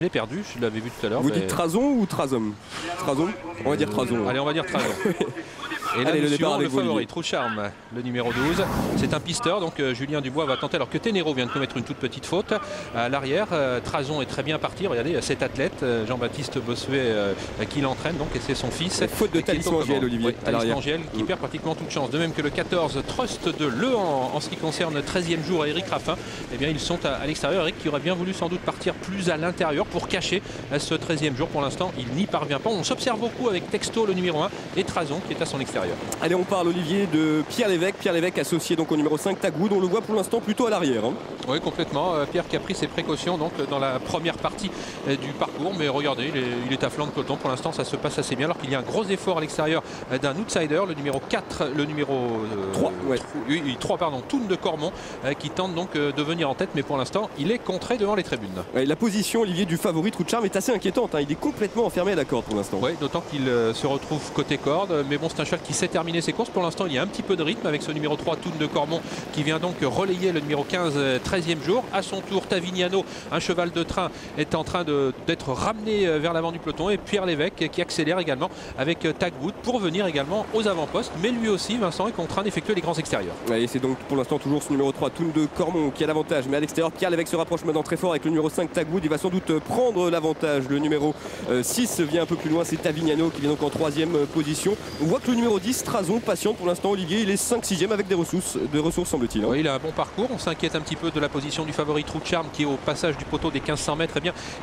Je l'ai perdu, je l'avais vu tout à l'heure. Vous dites Trazon ou Trazom? Trazon. On va dire Trazon. Allez, on va dire Trazon. Et là, allez, le départ avec le favori, True Charm, le numéro 12. C'est un pisteur, donc Julien Dubois va tenter, alors que Ténéraux vient de commettre une toute petite faute. À l'arrière, Trazon est très bien parti. Regardez, cet athlète, Jean-Baptiste Bossuet, qui l'entraîne, donc, et c'est son fils. Faute de Talisman Giel, Olivier. Ouais, Talisman Giel, qui perd pratiquement toute chance. De même que le 14, Trust de Le en ce qui concerne le 13e jour à Eric Raffin. Eh bien, ils sont à l'extérieur. Eric qui aurait bien voulu sans doute partir plus à l'intérieur pour cacher ce 13e jour. Pour l'instant, il n'y parvient pas. On s'observe beaucoup avec Texto, le numéro 1, et Trazon qui est à son extérieur. Allez, on parle, Olivier, de Pierre Lévesque. Pierre Lévesque associé donc au numéro 5, Tagwood. On le voit pour l'instant plutôt à l'arrière. Oui, complètement. Pierre qui a pris ses précautions donc, dans la première partie du parcours. Mais regardez, il est à flanc de peloton. Pour l'instant, ça se passe assez bien. Alors qu'il y a un gros effort à l'extérieur d'un outsider, le numéro 4, le numéro 3, ouais. 3 pardon, Toon de Cormont, qui tente donc de venir en tête. Mais pour l'instant, il est contré devant les tribunes. Ouais, la position, Olivier, du favori True Charm est assez inquiétante. Il est complètement enfermé à la corde pour l'instant. Oui, d'autant qu'il se retrouve côté corde. Mais bon, c'est un cheval qui sait terminer ses courses. Pour l'instant, il y a un petit peu de rythme avec ce numéro 3, Toon de Cormont, qui vient donc relayer le numéro 15, 13e jour. À son tour, Tavignano, un cheval de train, est en train d'être ramené vers l'avant du peloton. Et Pierre Lévesque qui accélère également avec Tagwood pour venir également aux avant-postes. Mais lui aussi, Vincent, est contraint d'effectuer les grands extérieurs. Ouais, c'est donc pour l'instant toujours ce numéro 3, Toon de Cormont, qui a l'avantage. Mais à l'extérieur, Pierre Lévesque se rapproche maintenant très fort avec le numéro 5, Tagwood. Il va sans doute prendre l'avantage. Le numéro 6 vient un peu plus loin, c'est Tavignano qui vient donc en 3e position. On voit que le numéro 10, Trazon, patiente pour l'instant. Olivier, il est 5-6e avec des ressources semble-t-il. Oui, il a un bon parcours. On s'inquiète un petit peu de la position du favori True Charm qui est au passage du poteau des 1500 mètres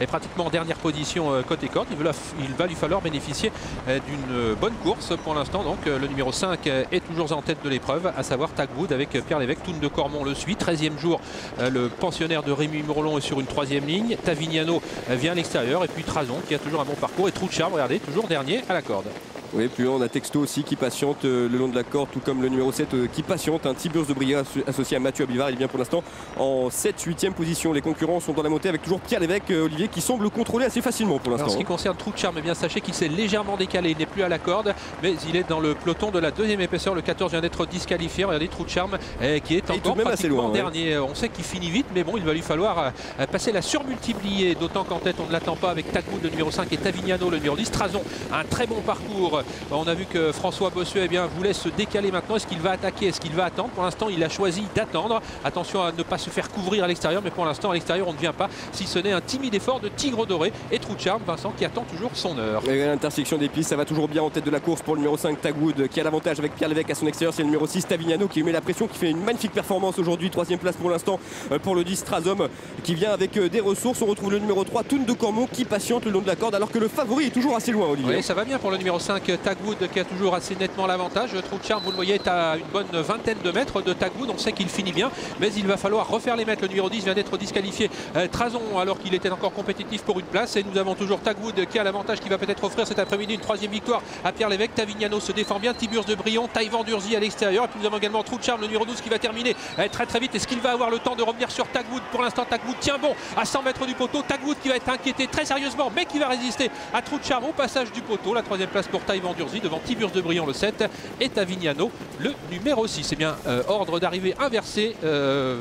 est pratiquement en dernière position côté corde. Il va lui falloir bénéficier d'une bonne course pour l'instant. Donc le numéro 5 est toujours en tête de l'épreuve, à savoir Tagwood avec Pierre Lévesque. Toon de Cormont le suit. 13e jour, le pensionnaire de Rémi Murlon est sur une 3e ligne. Tavignano vient à l'extérieur et puis Trazon qui a toujours un bon parcours et True Charm, regardez, toujours dernier à la corde. Oui, puis on a Texto aussi qui patiente le long de la corde, tout comme le numéro 7 qui patiente. Un Tiburce de Bria associé à Mathieu Abivard. Il vient pour l'instant en 7-8e position. Les concurrents sont dans la montée avec toujours Pierre Lévesque, Olivier, qui semble contrôler assez facilement pour l'instant. En ce qui concerne True Charm, eh bien, sachez qu'il s'est légèrement décalé. Il n'est plus à la corde, mais il est dans le peloton de la 2e épaisseur. Le 14 vient d'être disqualifié. Regardez True Charm qui est encore pratiquement assez loin, dernier. Ouais. On sait qu'il finit vite, mais bon, il va lui falloir passer la surmultiplier. D'autant qu'en tête, on ne l'attend pas avec Tagwood, le numéro 5, et Tavignano, le numéro 10. Trazon, un très bon parcours. On a vu que François Bossuet voulait se décaler maintenant. Est-ce qu'il va attaquer? Est-ce qu'il va attendre? Pour l'instant, il a choisi d'attendre. Attention à ne pas se faire couvrir à l'extérieur, mais pour l'instant, à l'extérieur, on ne vient pas. Si ce n'est un timide effort de Tigre Doré et True Charm, Vincent, qui attend toujours son heure. L'intersection des pistes, ça va toujours bien en tête de la course pour le numéro 5, Tagwood, qui a l'avantage avec Pierre Lévesque à son extérieur. C'est le numéro 6, Tavignano, qui met la pression, qui fait une magnifique performance aujourd'hui. 3e place pour l'instant pour le 10, Trazom, qui vient avec des ressources. On retrouve le numéro 3, Toon de Cormont, qui patiente le long de la corde, alors que le favori est toujours assez loin, Olivier. Oui, ça va bien pour le numéro 5, Tagwood, qui a toujours assez nettement l'avantage. True Charm, vous le voyez, est à une bonne vingtaine de mètres de Tagwood. On sait qu'il finit bien, mais il va falloir refaire les mètres. Le numéro 10 vient d'être disqualifié. Trazon, alors qu'il était encore compétitif pour une place. Et nous avons toujours Tagwood qui a l'avantage, qui va peut-être offrir cet après-midi une 3e victoire à Pierre Lévesque. Tavignano se défend bien. Tiburce de Brion, Taïwan d'Urzy à l'extérieur. Et puis nous avons également True Charm, le numéro 12, qui va terminer très très vite. Est-ce qu'il va avoir le temps de revenir sur Tagwood? Pour l'instant, Tagwood tient bon à 100 mètres du poteau. Tagwood qui va être inquiété très sérieusement, mais qui va résister à True Charm au passage du poteau. La 3e place pour Taïwan d'Urzy devant Tiburce de Brion, le 7, et Tavignano, le numéro 6. C'est bien ordre d'arrivée inversé,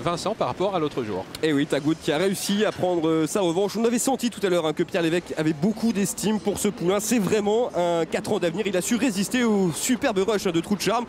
Vincent, par rapport à l'autre jour. Et oui, Tagwood qui a réussi à prendre sa revanche. On avait senti tout à l'heure que Pierre Lévesque avait beaucoup d'estime pour ce poulain. C'est vraiment un 4 ans d'avenir. Il a su résister au superbe rush de True Charm,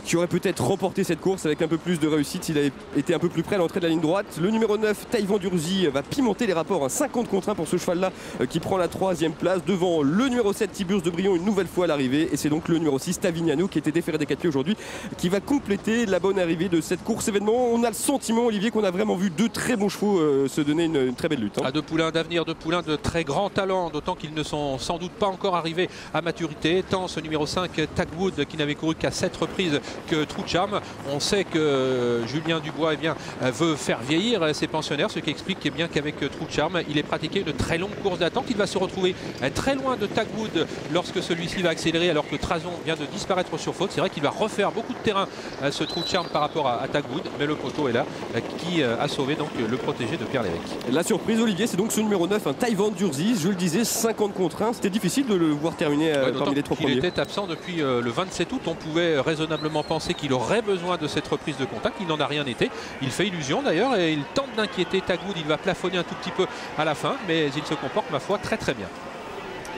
qui aurait peut-être remporté cette course avec un peu plus de réussite s'il avait été un peu plus près à l'entrée de la ligne droite. Le numéro 9, Taïwan d'Urzy, va pimenter les rapports. 50 contre 1 pour ce cheval-là qui prend la 3e place devant le numéro 7, Tiburce de Brion, une nouvelle fois à l'arrivée. Et c'est donc le numéro 6, Tavignano, qui était déféré des 4 pieds aujourd'hui, qui va compléter la bonne arrivée de cette course événement. On a le sentiment, Olivier, qu'on a vraiment vu deux très bons chevaux se donner une très belle lutte. Deux poulains d'avenir, deux poulains de très grand talent, d'autant qu'ils ne sont sans doute pas encore arrivés à maturité. Tant ce numéro 5, Tagwood, qui n'avait couru qu'à 7 reprises, que True Charm. On sait que Julien Dubois veut faire vieillir ses pensionnaires, ce qui explique qu'avec True Charm, il est pratiqué une très longue course d'attente. Il va se retrouver très loin de Tagwood lorsque celui-ci va d'accélérer alors que Trazon vient de disparaître sur faute. C'est vrai qu'il va refaire beaucoup de terrain ce trou de charme par rapport à Tagwood, mais le poteau est là qui a sauvé donc le protégé de Pierre Lévesque. La surprise, Olivier, c'est donc ce numéro 9, un Taïwan Durziz. Je le disais, 50 contre 1. C'était difficile de le voir terminer parmi les 3 premiers. Il était absent depuis le 27 août. On pouvait raisonnablement penser qu'il aurait besoin de cette reprise de contact. Il n'en a rien été. Il fait illusion d'ailleurs et il tente d'inquiéter Tagwood. Il va plafonner un tout petit peu à la fin, mais il se comporte, ma foi, très très bien.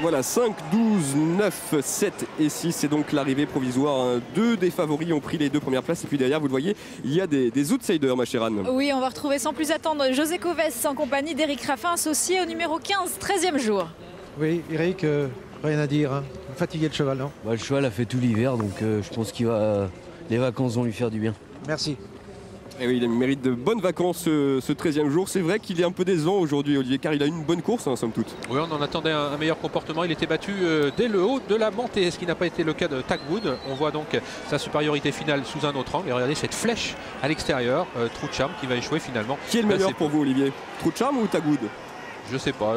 Voilà, 5, 12, 9, 7 et 6, c'est donc l'arrivée provisoire. 2 des favoris ont pris les 2 premières places et puis derrière, vous le voyez, il y a des outsiders, ma chère Anne. Oui, on va retrouver sans plus attendre José Coves en compagnie d'Éric Raffin, associé au numéro 15, 13e jour. Oui, Eric, rien à dire, hein. Fatigué le cheval, non? Le cheval a fait tout l'hiver, donc je pense qu'il les vacances vont lui faire du bien. Merci. Et oui, il mérite de bonnes vacances ce 13e jour. C'est vrai qu'il est un peu décevant aujourd'hui, Olivier, car il a eu une bonne course, somme toute. Oui, on en attendait un meilleur comportement. Il était battu dès le haut de la montée, ce qui n'a pas été le cas de Tagwood. On voit donc sa supériorité finale sous un autre angle. Et regardez cette flèche à l'extérieur, Trou de Charme qui va échouer finalement. Qui est le meilleur pour vous, Olivier? Trou de Charme ou Tagwood? Je sais pas.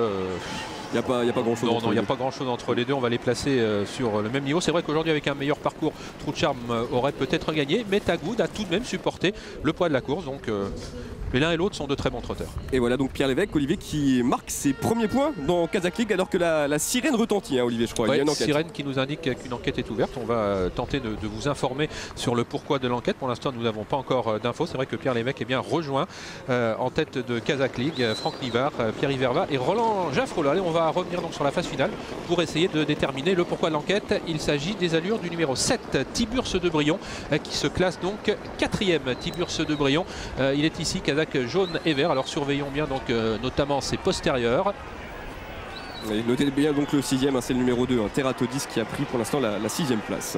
Il n'y a pas grand chose. Non, il n'y a pas grand chose entre les deux. On va les placer sur le même niveau. C'est vrai qu'aujourd'hui, avec un meilleur parcours, Trou de Charme aurait peut-être gagné. Mais Tagwood a tout de même supporté le poids de la course. Donc l'un et l'autre sont de très bons trotteurs. Et voilà donc Pierre Lévesque, Olivier, qui marque ses premiers points dans Kazakh League alors que la sirène retentit, hein, Olivier, je crois. Ouais, il y a une enquête. Sirène qui nous indique qu'une enquête est ouverte. On va tenter de vous informer sur le pourquoi de l'enquête. Pour l'instant, nous n'avons pas encore d'infos. C'est vrai que Pierre Lévesque est bien rejoint en tête de Kazakh League. Franck Nivard, Pierre Iverva et Roland Jaffrelot. Allez, on va revenir donc sur la phase finale pour essayer de déterminer le pourquoi de l'enquête. Il s'agit des allures du numéro 7, Tiburce de Brion, qui se classe donc 4e. Tiburce de Brion, il est ici Kazakh jaune et vert. Alors surveillons bien donc notamment ses postérieurs. Et notez bien donc le 6e, c'est le numéro 2, Teratodis, qui a pris pour l'instant la 6e place.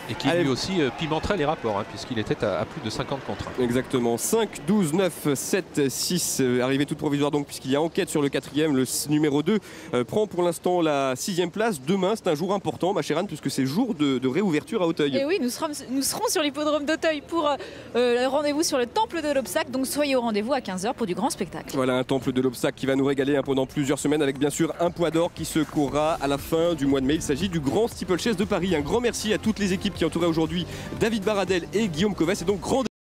Et qui lui aussi pimenterait les rapports, puisqu'il était à plus de 50 contre 1. Exactement. 5, 12, 9, 7, 6. Arrivée toute provisoire donc, puisqu'il y a enquête sur le 4e. Le numéro 2 prend pour l'instant la 6e place. Demain, c'est un jour important, ma chère Anne, puisque c'est jour de réouverture à Auteuil. Et oui, nous serons sur l'hippodrome d'Auteuil pour le rendez-vous sur le temple de l'Obstacle. Donc soyez au rendez-vous à 15 h pour du grand spectacle. Voilà, un temple de l'Obstacle qui va nous régaler pendant plusieurs semaines, avec bien sûr un poids d'or qui se courra à la fin du mois de mai. Il s'agit du Grand Steeplechase de Paris. Un grand merci à toutes les équipes qui entouraient aujourd'hui David Baradel et Guillaume Coves. Et donc grand